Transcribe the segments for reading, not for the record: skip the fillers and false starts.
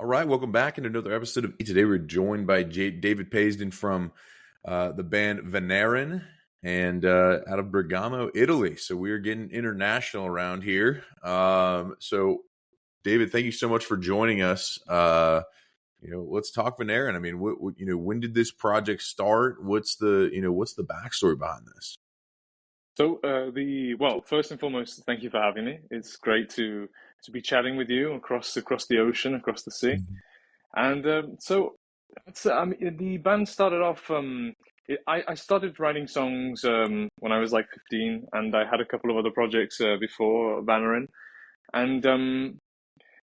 All right, welcome back in another episode of Today. We're joined by David Paisden from the band Vanarin and out of Bergamo, Italy. So we're getting international around here. So David, thank you so much for joining us. Let's talk Vanarin. I mean, when did this project start? What's the backstory behind this? So, first and foremost, thank you for having me. It's great to be chatting with you across the ocean, across the sea. And the band started off. I started writing songs when I was like 15, and I had a couple of other projects before Vanarin. And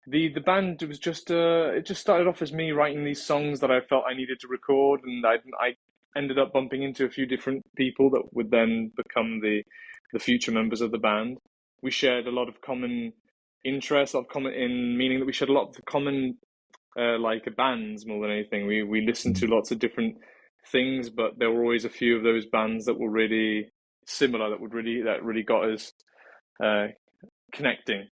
the band was just it just started off as me writing these songs that I felt I needed to record, and I ended up bumping into a few different people that would then become the future members of the band. We shared a lot of common interests, meaning that we shared a lot of common bands more than anything. We listened to lots of different things, but there were always a few of those bands that were really similar, that really got us connecting.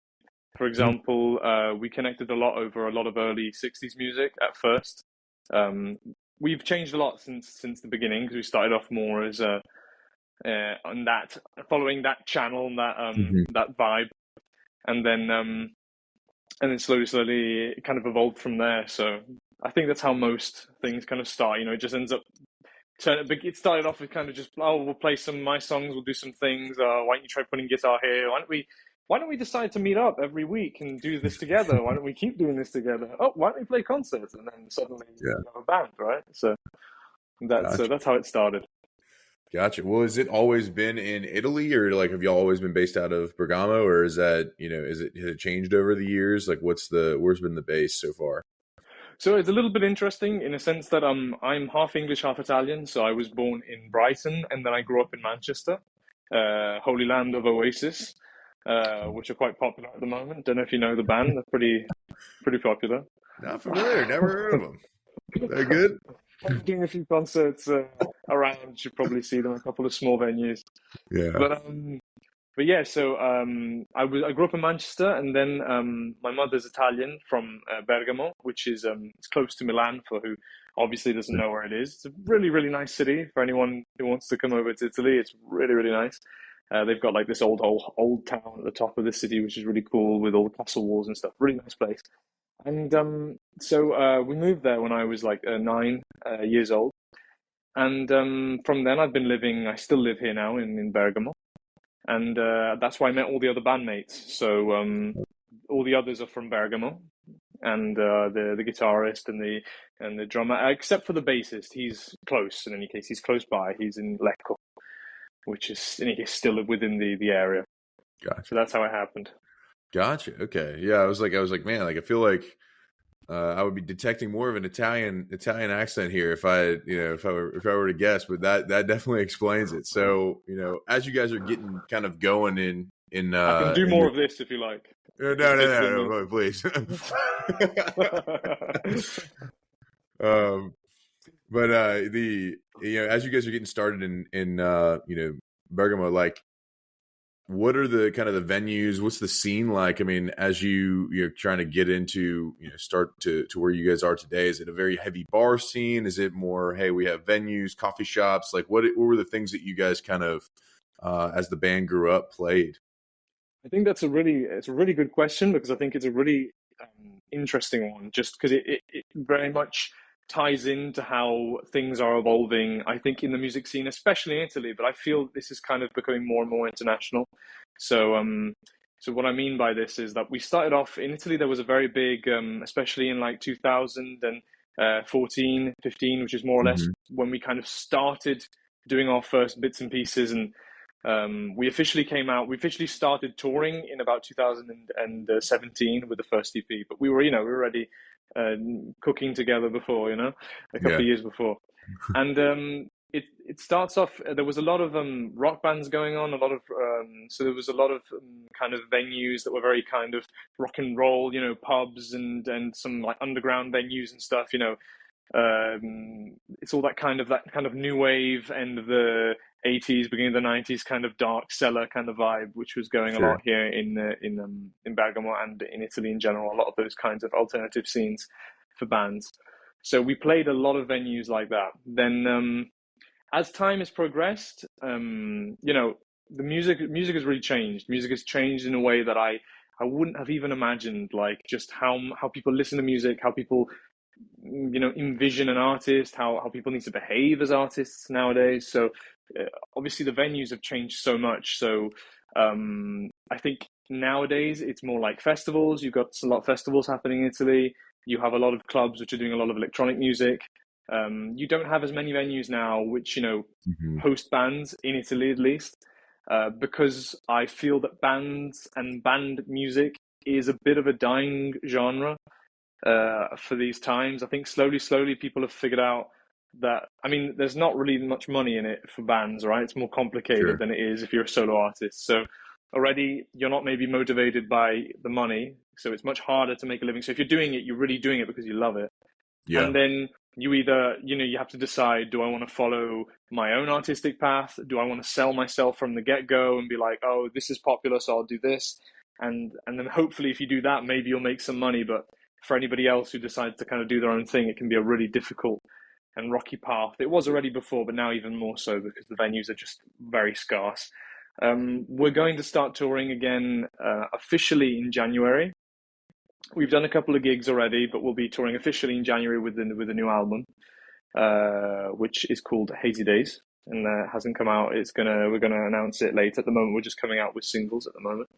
For example, we connected a lot over a lot of early 60s music at first. We've changed a lot since the beginning, because we started off more as following that channel and that vibe, and then slowly it kind of evolved from there. So I think that's how most things kind of start. It just ends up it started off with kind of just, we'll play some of my songs, we'll do some things. Why don't you try putting guitar here? Why don't we decide to meet up every week and do this together? Why don't we keep doing this together? Oh, why don't we play concerts? And then suddenly you have a band, right? So that's how it started. Gotcha. Well, has it always been in Italy, or have y'all always been based out of Bergamo, or is that, has it changed over the years? Where's been the base so far? So it's a little bit interesting in a sense that I'm half English, half Italian. So I was born in Brighton, and then I grew up in Manchester, holy land of Oasis, which are quite popular at the moment. Don't know if you know the band; they're pretty popular. Not familiar. Never heard of them. They're good. I'm doing a few concerts around. You should probably see them, a couple of small venues. Yeah. But yeah, so I grew up in Manchester, and then my mother's Italian from Bergamo, which is it's close to Milan, for who obviously doesn't know where it is. It's a really, really nice city for anyone who wants to come over to Italy. It's really, really nice. They've got this old town at the top of the city, which is really cool, with all the castle walls and stuff. Really nice place. And so we moved there when I was 9 years old. And from then I still live here now in Bergamo. And that's where I met all the other bandmates. So all the others are from Bergamo, and the guitarist and the drummer, except for the bassist. He's close. In any case, he's close by. He's in Lecco, which is in any case still within the area. Gotcha. So that's how it happened. Gotcha. Okay. Yeah, I was like, man, I feel like I would be detecting more of an Italian accent here if I were to guess, but that definitely explains it. So, as you guys are getting kind of going in I can do more of this if you like. No, please. But as you guys are getting started in Bergamo, what are the kind of the venues? What's the scene like? I mean, as you're trying to get into, start to where you guys are today, is it a very heavy bar scene? Is it more, hey, we have venues, coffee shops? What were the things that you guys kind of, as the band grew up, played? I think it's a really good question, because I think it's a really interesting one, just because it very much ties into how things are evolving, I think, in the music scene, especially in Italy, but I feel this is kind of becoming more and more international. So what I mean by this is that we started off in Italy. There was a very big, especially in 2014, 15, which is more or less when we kind of started doing our first bits and pieces, and we officially started touring in about 2017 with the first EP, but we were already cooking together before, a couple of years before. And it starts off, there was a lot of rock bands going on, so there was a lot of kind of venues that were very kind of rock and roll, pubs and some underground venues and stuff, it's all that kind of new wave end of the 80s, beginning of the 90s, kind of dark cellar kind of vibe, which was going a lot here in Bergamo and in Italy in general. A lot of those kinds of alternative scenes. for bands. So we played a lot of venues like that. Then as time has progressed, the music has really changed. Music has changed in a way that I wouldn't have even imagined. Like just how people listen to music, how people envision an artist, how people need to behave as artists nowadays. So obviously the venues have changed so much. So I think nowadays it's more like festivals. You've got a lot of festivals happening in Italy. You have a lot of clubs which are doing a lot of electronic music. You don't have as many venues now which Hmm. host bands in Italy, at least, because I feel that bands and band music is a bit of a dying genre for these times. I think slowly people have figured out that, I mean, there's not really much money in it for bands, right? It's more complicated Sure. than it is if you're a solo artist. So already you're not maybe motivated by the money, so it's much harder to make a living. So if you're doing it, you're really doing it because you love it. Yeah. And then you either, you have to decide, do I want to follow my own artistic path? Do I want to sell myself from the get-go and be like, oh, this is popular, so I'll do this? And then hopefully if you do that, maybe you'll make some money. But for anybody else who decides to kind of do their own thing, it can be a really difficult and rocky path. It was already before, but now even more so because the venues are just very scarce. We're going to start touring again officially in January. We've done a couple of gigs already, but we'll be touring officially in January with the new album, which is called Hazy Days, and hasn't come out. We're gonna announce it later. At the moment, we're just coming out with singles at the moment,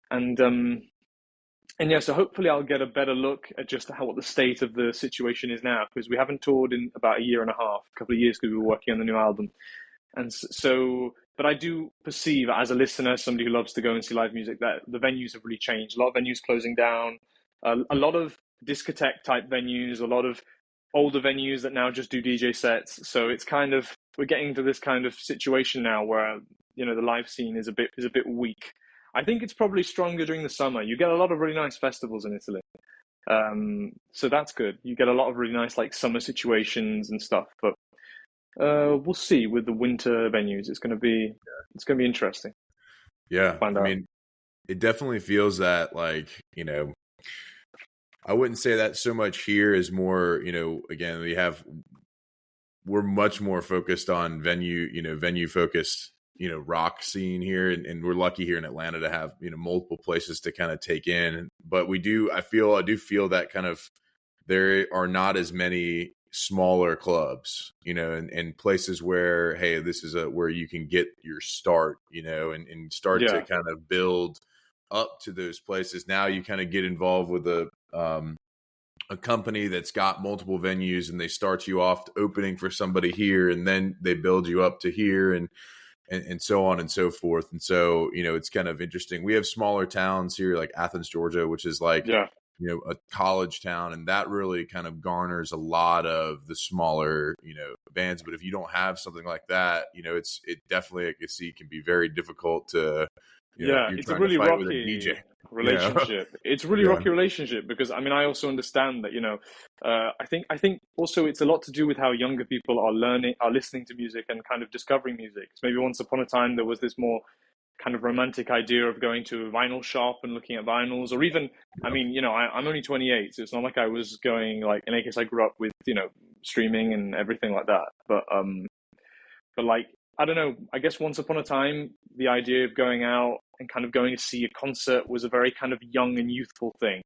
and yeah. So hopefully, I'll get a better look at just what the state of the situation is now, because we haven't toured in about a year and a half, a couple of years, because we were working on the new album, and so. But I do perceive, as a listener, somebody who loves to go and see live music, that the venues have really changed. A lot of venues closing down. A lot of discotheque type venues, a lot of older venues that now just do DJ sets. So it's kind of, we're getting to this kind of situation now where the live scene is a bit weak. I think it's probably stronger during the summer. You get a lot of really nice festivals in Italy, so that's good. You get a lot of really nice like summer situations and stuff. But we'll see with the winter venues. It's gonna be interesting to Yeah. find I out. mean, it definitely feels that like, I wouldn't say that so much here is more, again, we're much more focused on venue focused, rock scene here. And we're lucky here in Atlanta to have, multiple places to kind of take in. But I do feel that kind of, there are not as many smaller clubs, and places where, hey, this is where you can get your start, and start to Yeah, kind of build up to those places. Now you kind of get involved with a company that's got multiple venues, and they start you off opening for somebody here, and then they build you up to here, and so on and so forth. And so, it's kind of interesting. We have smaller towns here like Athens, Georgia, which is like, yeah. a college town, and that really kind of garners a lot of the smaller, bands. But if you don't have something like that, it definitely, I can see, can be very difficult to, if Yeah, you're it's a trying to really fight with a DJ, rocky you know? relationship. It's a really Yeah, rocky relationship because I mean I also understand that I think also it's a lot to do with how younger people are listening to music and kind of discovering music. So maybe once upon a time there was this more kind of romantic idea of going to a vinyl shop and looking at vinyls, or even I yeah, mean I'm only 28, so it's not like I was going like in any case I grew up with streaming and everything like that, but like, I don't know, I guess once upon a time, the idea of going out and kind of going to see a concert was a very kind of young and youthful thing.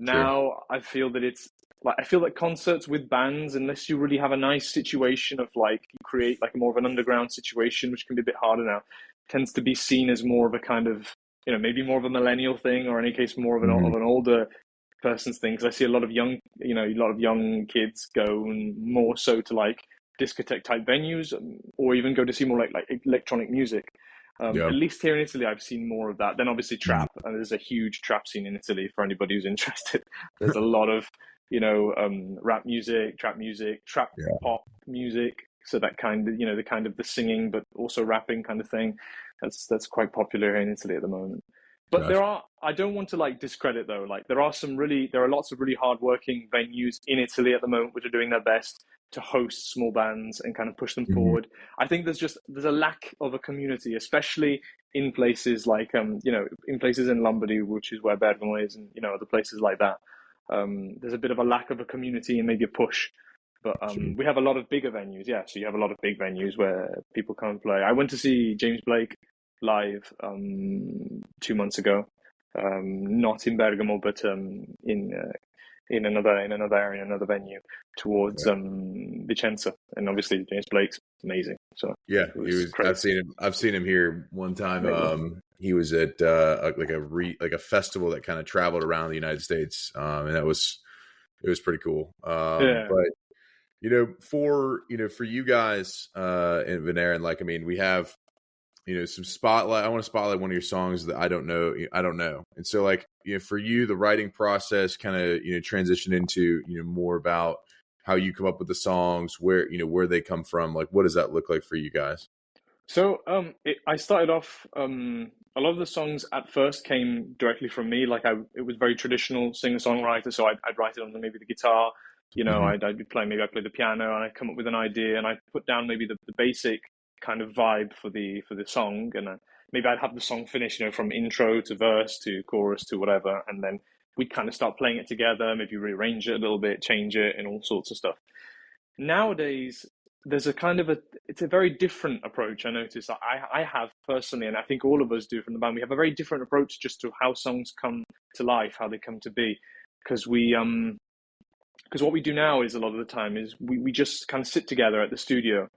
sure, Now I feel that it's like, I feel that concerts with bands, unless you really have a nice situation of like, you create like more of an underground situation, which can be a bit harder now, tends to be seen as more of a kind of, maybe more of a millennial thing, or in any case, more of hmm, an older person's thing. Because I see a lot of a lot of young kids go and more so to like discotheque type venues, or even go to see more like electronic music. yeah, At least here in Italy, I've seen more of that. Then obviously mhm, trap, and there's a huge trap scene in Italy for anybody who's interested. There's a lot of rap music, trap yeah, pop music. So that kind of the kind of the singing, but also rapping kind of thing. That's quite popular here in Italy at the moment. But gotcha. I don't want to like discredit though. Like there are lots of really hardworking venues in Italy at the moment which are doing their best to host small bands and kind of push them Mhm. forward. I think there's a lack of a community, especially in places like in places in Lombardy, which is where Bergamo is, and other places like that. there's a bit of a lack of a community and maybe a push. But we have a lot of bigger venues, yeah. So you have a lot of big venues where people come and play. I went to see James Blake live 2 months ago, not in Bergamo, but in another area, another venue towards Vicenza, and obviously James Blake's amazing. So Yeah, it was great. I've seen him here one time. Amazing. He was at like a festival that kind of traveled around the United States, and it was pretty cool. Yeah. But for you guys in Vanarin, like I mean, we have some spotlight. I want to spotlight one of your songs that I don't know, and so like for you, the writing process kind of transition into more about how you come up with the songs, where they come from, like what does that look like for you guys? So I started off. A lot of the songs at first came directly from me. Like it was very traditional singer-songwriter. So I'd write it on maybe the guitar. Mm-hmm. I'd be playing. Maybe I play the piano, and I'd come up with an idea, and I'd put down maybe the basic kind of vibe for the song, and maybe I'd have the song finish, from intro to verse to chorus to whatever, and then we'd kind of start playing it together. Maybe rearrange it a little bit, change it, and all sorts of stuff. Nowadays, there's a kind of it's a very different approach. I notice that I have personally, and I think all of us do from the band. We have a very different approach just to how songs come to life, how they come to be, because because what we do now is a lot of the time is we just kind of sit together at the studio,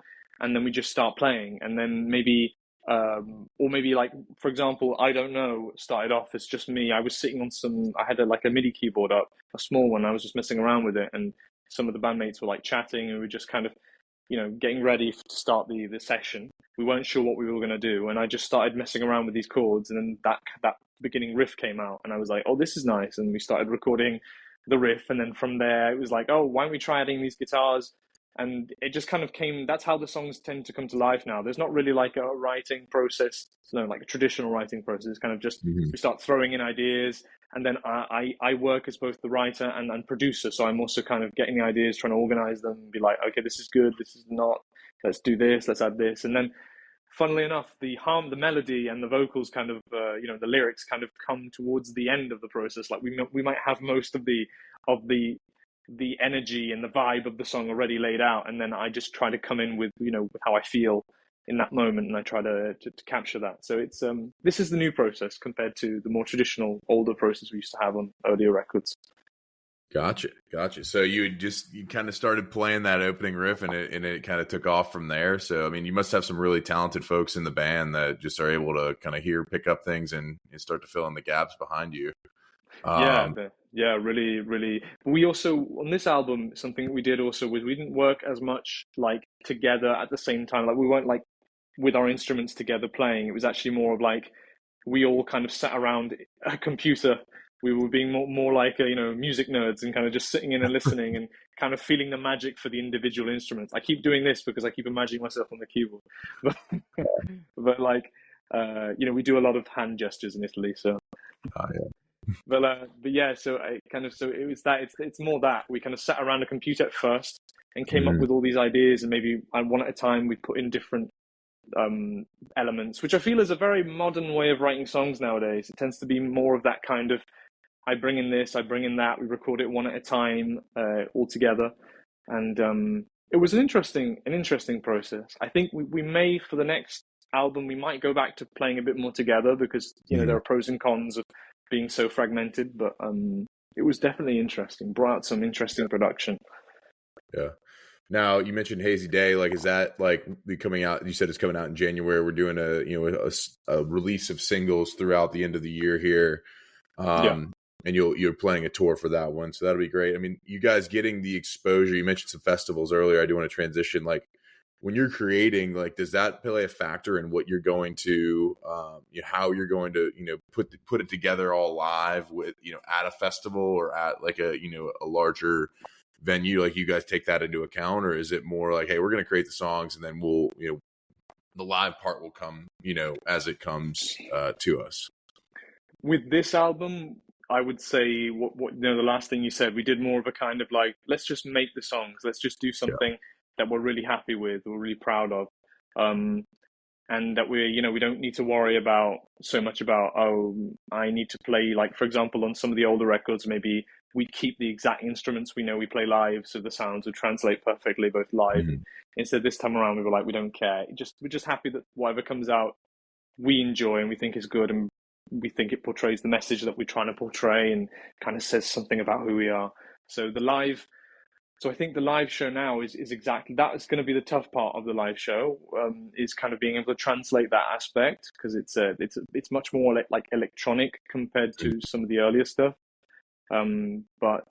and then we just start playing, and then maybe or maybe like for example, I don't know, started off as just me. I was sitting on I had like a MIDI keyboard up, a small one. I was just messing around with it, and some of the bandmates were like chatting, and we were just kind of getting ready to start the session. We weren't sure what we were going to do, and I just started messing around with these chords, and then that beginning riff came out, and I was like, "Oh, this is nice," and we started recording the riff, and then from there it was like, "Oh, why don't we try adding these guitars?" And it just kind of came. That's how the songs tend to come to life now. There's not really like a writing process, like a traditional writing process. It's kind of just Mm-hmm. we start throwing in ideas, and then I work as both the writer and producer. So I'm also kind of getting the ideas, trying to organize them, be like, okay, this is good, this is not. Let's do this. Let's add this, and then, funnily enough, the melody, and the vocals kind of, the lyrics kind of come towards the end of the process. Like we might have most of the energy and the vibe of the song already laid out, and then I just try to come in with with how I feel in that moment, and I try to capture that. So it's this is the new process compared to the more traditional older process we used to have on earlier records. Gotcha. So you kind of started playing that opening riff, and it kind of took off from there. So I mean, you must have some really talented folks in the band that just are able to kind of pick up things and start to fill in the gaps behind you. Yeah, Um, really, really. We also, on this album, something that we did also was we didn't work as much like together at the same time. Like we weren't like with our instruments together playing. It was actually more of like we all kind of sat around a computer. We were being more like music nerds, and kind of just sitting in and listening and kind of feeling the magic for the individual instruments. I keep doing this because I keep imagining myself on the keyboard, but like we do a lot of hand gestures in Italy, so. yeah. But yeah, so I kind of so it was that it's more that we kind of sat around a computer at first and came up Mhm. with all these ideas, and maybe one at a time we put in different elements, which I feel is a very modern way of writing songs nowadays. It tends to be more of that kind of I bring in this, I bring in that, we record it one at a time, all together, and it was an interesting process. I think we may, for the next album, we might go back to playing a bit more together, because there Mhm. are pros and cons of being so fragmented, but it was definitely interesting. Brought out some interesting production. Yeah. Now you mentioned Hazy Day. Like, is that like coming out? You said it's coming out in January. We're doing a release of singles throughout the end of the year here, Yeah. and you're planning a tour for that one, so that'll be great. I mean, you guys getting the exposure. You mentioned some festivals earlier. I do want to transition. Like, when you're creating, like, does that play a factor in what you're going to, how you're going to, put it together all live with, at a festival or at like a larger venue? Like, you guys take that into account, or is it more like, hey, we're going to create the songs and then we'll, the live part will come, as it comes to us? With this album, I would say the last thing you said, we did more of a kind of like, let's just make the songs. Let's just do Yeah. something that we're really happy with, we're really proud of. Um, and that we don't need to worry about so much about, oh, I need to play, like, for example, on some of the older records, maybe we keep the exact instruments we know we play live, so the sounds would translate perfectly both live and Mhm. instead this time around we were like, we don't care. We're just happy that whatever comes out we enjoy and we think is good and we think it portrays the message that we're trying to portray and kind of says something about who we are. So the live so I think the live show now is exactly that is going to be the tough part of the live show, is kind of being able to translate that aspect because it's much more like electronic compared to some of the earlier stuff. But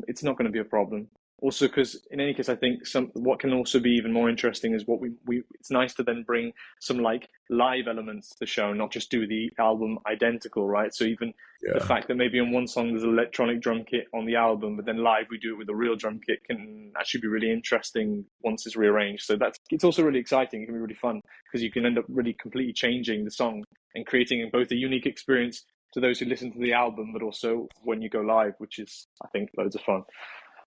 it's not going to be a problem. Also, because in any case, I think some what can also be even more interesting is what we it's nice to then bring some like live elements to the show, not just do the album identical, right? So even the Yeah. fact that maybe on one song there's an electronic drum kit on the album, but then live we do it with a real drum kit can actually be really interesting once it's rearranged. So it's also really exciting. It can be really fun because you can end up really completely changing the song and creating both a unique experience to those who listen to the album, but also when you go live, which is, I think, loads of fun.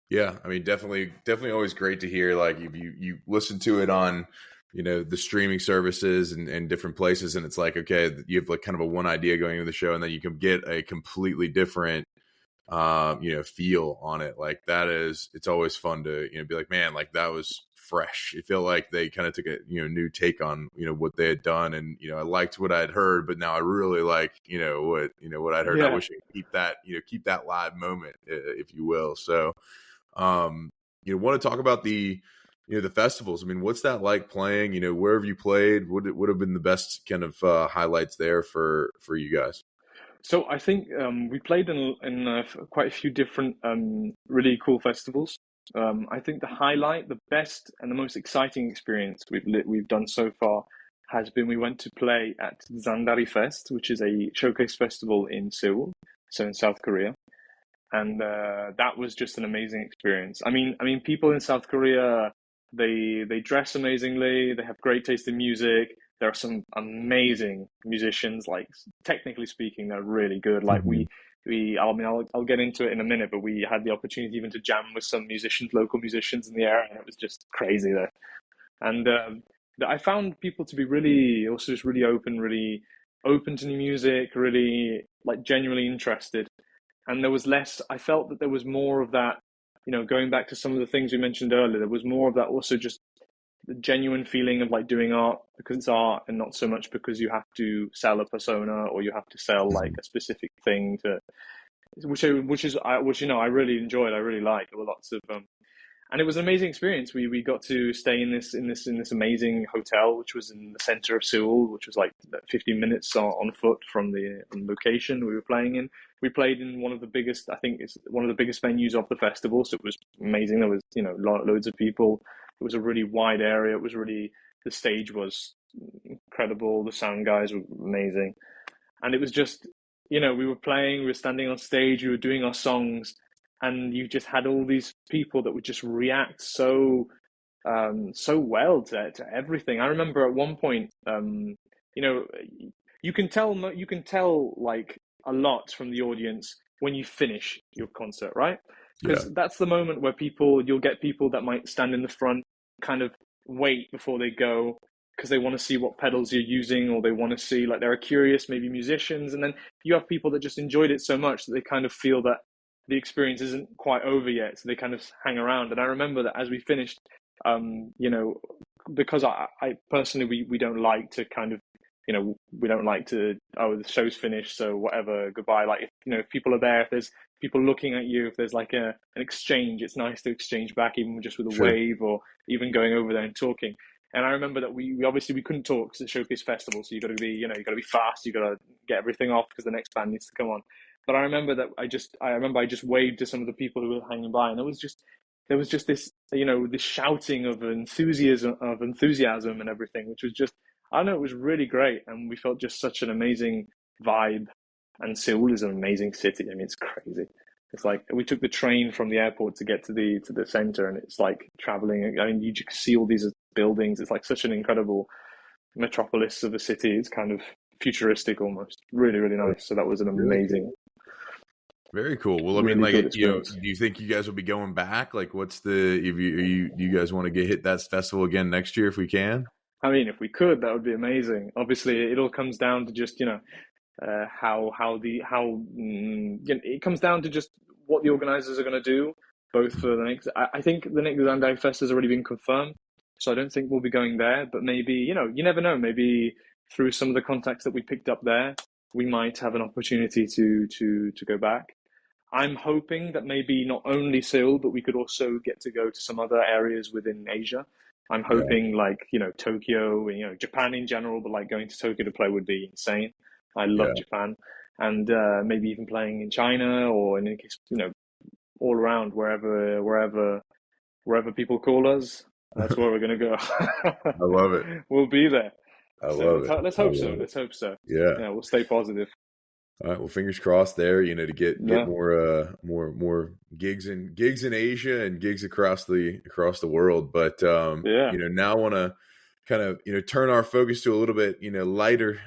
Yeah, I mean, definitely always great to hear. Like, if you listen to it on, the streaming services and different places, and it's like, okay, you have like kind of a one idea going into the show, and then you can get a completely different, feel on it. Like it's always fun to be like, man, like that was fresh. You feel like they kind of took a new take on what they had done, and I liked what I'd heard, but now I really like what I'd heard. And I Yeah. wish I could keep that live moment, if you will. So. Want to talk about the festivals. I mean, what's that like playing? Where have you played? What would have been the best kind of highlights there for you guys? So I think we played in quite a few different really cool festivals. I think the highlight, the best, and the most exciting experience we've done so far has been we went to play at Zandari Fest, which is a showcase festival in Seoul, so in South Korea. And that was just an amazing experience. I mean, people in South Korea, they dress amazingly. They have great taste in music. There are some amazing musicians. Like technically speaking, they're really good. Like Mhm. I'll get into it in a minute, but we had the opportunity even to jam with some musicians, local musicians in the area, and it was just crazy there. And I found people to be really also just really open to new music, really like genuinely interested and there was less. I felt that there was more of that, going back to some of the things we mentioned earlier, there was more of that also just the genuine feeling of like doing art because it's art and not so much because you have to sell a persona or you have to sell like Mhm. a specific thing to which I really enjoyed. I really liked. There were lots of and it was an amazing experience. We got to stay in this amazing hotel, which was in the center of Seoul, which was like 15 minutes on foot from the location we were playing in. We played in one of the biggest, I think it's one of the biggest venues of the festival, so it was amazing. There was loads of people. It was a really wide area. It was really the stage was incredible. The sound guys were amazing, and it was just we were playing, we were standing on stage, we were doing our songs, and you just had all these people that would just react so well to everything. I remember at one point, you know, you can tell like a lot from the audience when you finish your concert, right? Yeah. Because that's the moment where you'll get people that might stand in the front, kind of wait before they go because they want to see what pedals you're using or they want to see like they're curious maybe musicians, and then you have people that just enjoyed it so much that they kind of feel that the experience isn't quite over yet, so they kind of hang around. And I remember that as we finished, you know, because I personally we don't like to kind of we don't like to, oh, the show's finished so whatever, goodbye. Like if people are there, if there's people looking at you, if there's like an exchange, it's nice to exchange back even just with a Sure. wave or even going over there and talking. And I remember that we obviously we couldn't talk because it's a showcase festival, so you got to be you got to be fast, you got to get everything off because the next band needs to come on. But I remember that I just waved to some of the people who were hanging by, and there was just this this shouting of enthusiasm and everything, which was just, I don't know, it was really great, and we felt just such an amazing vibe. And Seoul is an amazing city. I mean, it's crazy. It's like we took the train from the airport to get to the center, and it's like traveling. I mean, you just see all these buildings. It's like such an incredible metropolis of a city. It's kind of futuristic almost. Really, really nice. So that was an Really cool. amazing, Very cool. Well, I mean, really like, good experience. do you think you guys will be going back? Like, what's the if do you guys want to hit that festival again next year if we can? I mean, if we could, that would be amazing. Obviously, it all comes down to just how it comes down to just what the organizers are going to do, both for the next. I think the next Zandai Fest has already been confirmed, so I don't think we'll be going there. But maybe, you never know. Maybe through some of the contacts that we picked up there, we might have an opportunity to go back. I'm hoping that maybe not only Seoul, but we could also get to go to some other areas within Asia. I'm hoping Tokyo, Japan in general, but like going to Tokyo to play would be insane. I love Japan, and maybe even playing in China or in any case, all around wherever people call us. That's where we're gonna go. I love it. We'll be there. I love it. Let's hope so. Let's hope so. Yeah. We'll stay positive. All right. Well, fingers crossed there. To get more gigs in Asia and gigs across the world. But now I want to kind of turn our focus to a little bit lighter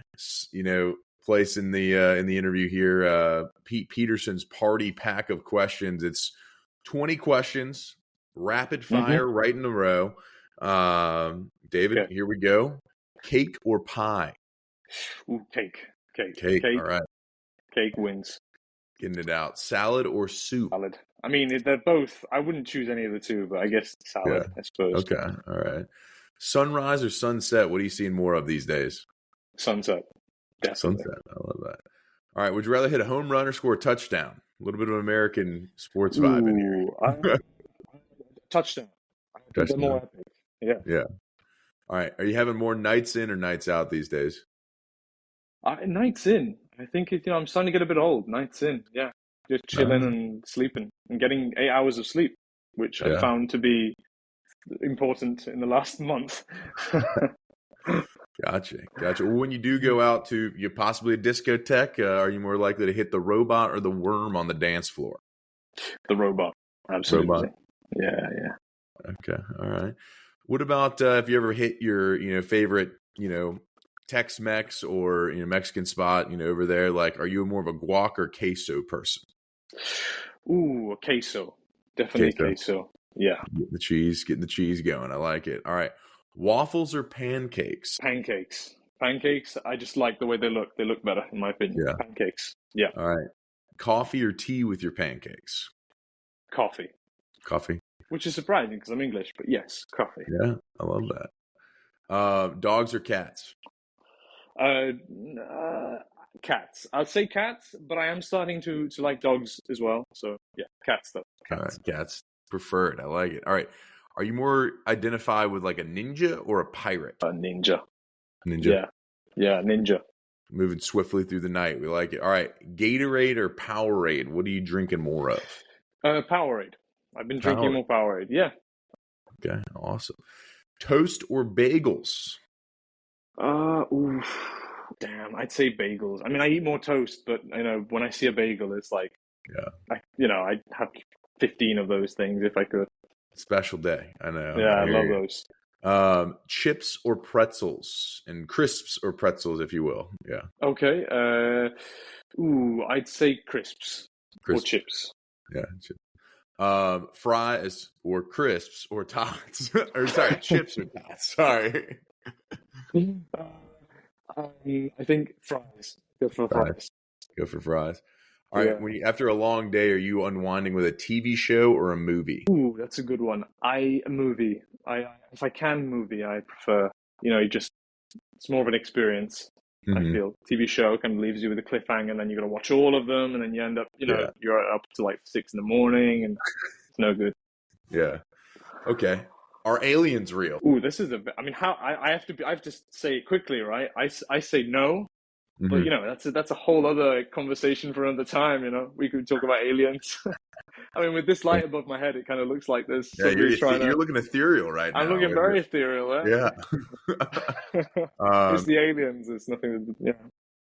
place in the interview here. Pete Peterson's party pack of questions. It's 20 questions, rapid fire, right in a row. David, here we go. Cake or pie? Ooh, cake. All right. Cake wins. Getting it out. Salad or soup? Salad. I mean, they're both. I wouldn't choose any of the two, but I guess salad, I suppose. Okay. All right. Sunrise or sunset? What are you seeing more of these days? Sunset. Definitely. Sunset. I love that. All right. Would you rather hit a home run or score a touchdown? A little bit of American sports vibe in here. Touchdown. I think they're more epic. Yeah. All right. Are you having more nights in or nights out these days? Nights in. I think I'm starting to get a bit old. Nights in. Yeah. Just chilling and sleeping and getting 8 hours of sleep, which I found to be important in the last month. Gotcha. Well, when you do go out to possibly a discotheque, are you more likely to hit the robot or the worm on the dance floor? The robot. Absolutely. Robot. Yeah. Okay. All right. What about if you ever hit your favorite Tex-Mex or Mexican spot over there? Like, are you more of a guac or queso person? Ooh, a queso. Definitely queso. Yeah. Getting the cheese going. I like it. All right. Waffles or pancakes? Pancakes. I just like the way they look. They look better, in my opinion. Yeah. Pancakes. Yeah. All right. Coffee or tea with your pancakes? Coffee. Which is surprising because I'm English, but yes, coffee. Yeah, I love that. Dogs or cats? Cats. I'd say cats, but I am starting to like dogs as well. So yeah, cats though. Cats. All right, cats preferred. I like it. All right. Are you more identified with like a ninja or a pirate? A ninja. Ninja. Yeah, ninja. Moving swiftly through the night. We like it. All right. Gatorade or Powerade? What are you drinking more of? Powerade. I've been drinking more Powerade. Yeah. Okay. Awesome. Toast or bagels? Damn. I'd say bagels. I mean, I eat more toast, but when I see a bagel, it's like, I'd have 15 of those things if I could. Special day. I know. Yeah, I love those. Chips or pretzels, and crisps or pretzels, if you will. Yeah. Okay. I'd say crisps. Or chips. Yeah. Chips. Fries or crisps or tots. Or sorry, chips or tots. Sorry. I think fries. Go for fries. All right. After a long day, are you unwinding with a TV show or a movie? Ooh, that's a good one. A movie. If I can movie, I prefer. It's more of an experience. I feel TV show kind of leaves you with a cliffhanger, and then you're gonna watch all of them, and then you end up, you're up to like 6 a.m, and it's no good. Yeah. Okay. Are aliens real? Ooh, this is how I have to say it quickly, right? I say no. But that's a whole other conversation for another time. We could talk about aliens. I mean, with this light above my head, it kind of looks like this. Yeah, you're looking ethereal right now. I'm looking very ethereal. Yeah. It's the aliens. It's nothing. Yeah.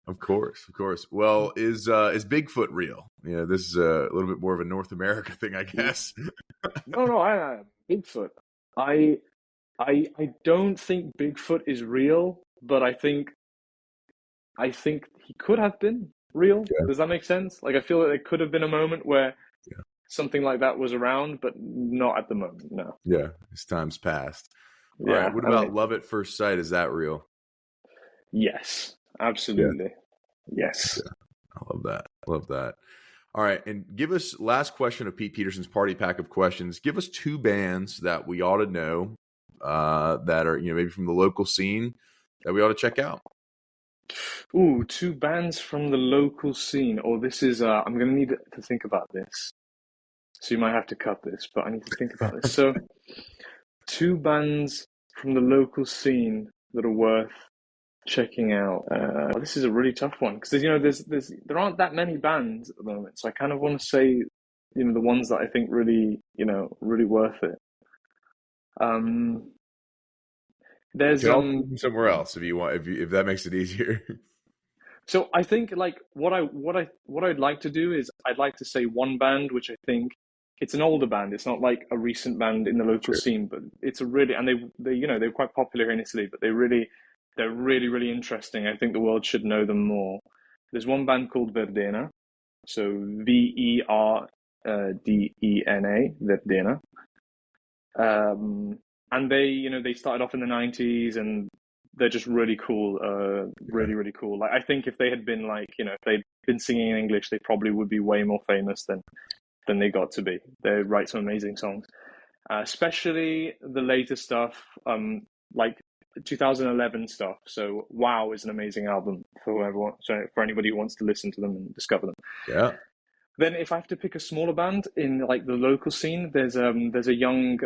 Of course. Well, is Bigfoot real? This is a little bit more of a North America thing, I guess. No. I Bigfoot. I don't think Bigfoot is real, but I think he could have been real. Yeah. Does that make sense? Like, I feel like there could have been a moment where something like that was around, but not at the moment, no. Yeah, as time's passed. All right, what about love at first sight? Is that real? Yes, absolutely. Yeah. Yes. Yeah. I love that. All right, and give us last question of Pete Peterson's party pack of questions. Give us 2 bands that we ought to know that are maybe from the local scene that we ought to check out. Ooh, 2 bands from the local scene. Oh, this is I'm gonna need to think about this. So you might have to cut this, but I need to think about this. So 2 bands from the local scene that are worth checking out. This is a really tough one because there aren't that many bands at the moment. So I kind of want to say, the ones that I think really worth it. There's You can also from somewhere else if you want, if that makes it easier. So I think like what I'd like to do is I'd like to say one band which I think it's an older band. It's not like a recent band in the local Sure. scene, but it's a really and they're quite popular here in Italy, but they're really interesting. I think the world should know them more. There's one band called Verdena, so Verdena, Verdena. And they started off in the 90s and they're just really cool, really cool. Like I think if they had been if they'd been singing in English, they probably would be way more famous than they got to be. They write some amazing songs, especially the later stuff, like 2011 stuff. So Wow is an amazing album for anybody who wants to listen to them and discover them. Yeah. Then if I have to pick a smaller band in like the local scene, there's a young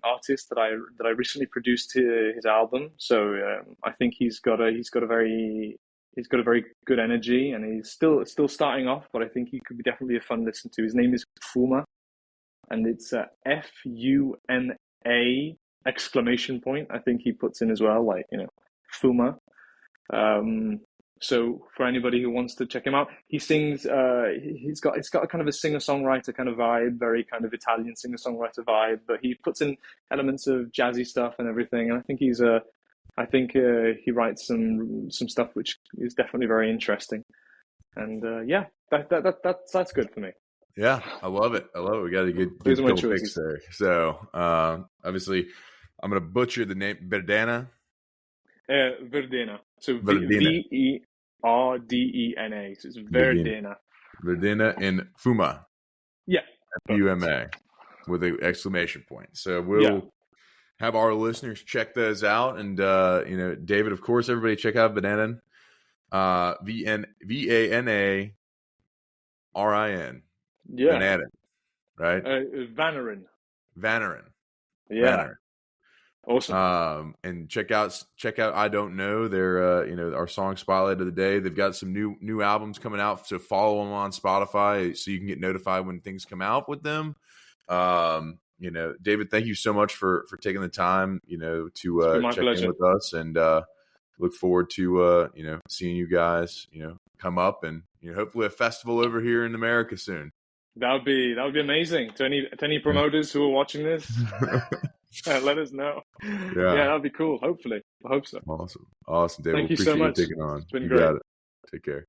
artist that I recently produced his album. So I think he's got a very good energy, and he's still starting off, but I think he could be definitely a fun listen to. His name is Fuma, and it's Funa exclamation point. I think he puts in as well, like Fuma. So for anybody who wants to check him out, he sings. It's got a kind of a singer-songwriter kind of vibe, very kind of Italian singer-songwriter vibe. But he puts in elements of jazzy stuff and everything. And I think he writes some stuff which is definitely very interesting. And that's good for me. Yeah, I love it. We got a good Those are my couple picks choices. there. So obviously, I'm going to butcher the name Verdana. Verdena. So Verdena. Verdena. So it's Verdena. Verdena and Fuma. Yeah. Fuma with an exclamation point. So we'll have our listeners check those out. And, David, of course, everybody check out Vanarin. Vanarin. Yeah. Vanarin, right? Vanarin. Yeah. Vanarin. Awesome. And check out I Don't Know. They're our song spotlight of the day. They've got some new albums coming out, so follow them on Spotify so you can get notified when things come out with them. David, thank you so much for taking the time, to check in with us, and look forward to seeing you guys, come up and hopefully a festival over here in America soon. That would be amazing. To any promoters who are watching this, let us know. Yeah, that'd be cool. Hopefully, I hope so. Awesome, David. Thank you so much. Taking on. It's been you great. Got it. Take care.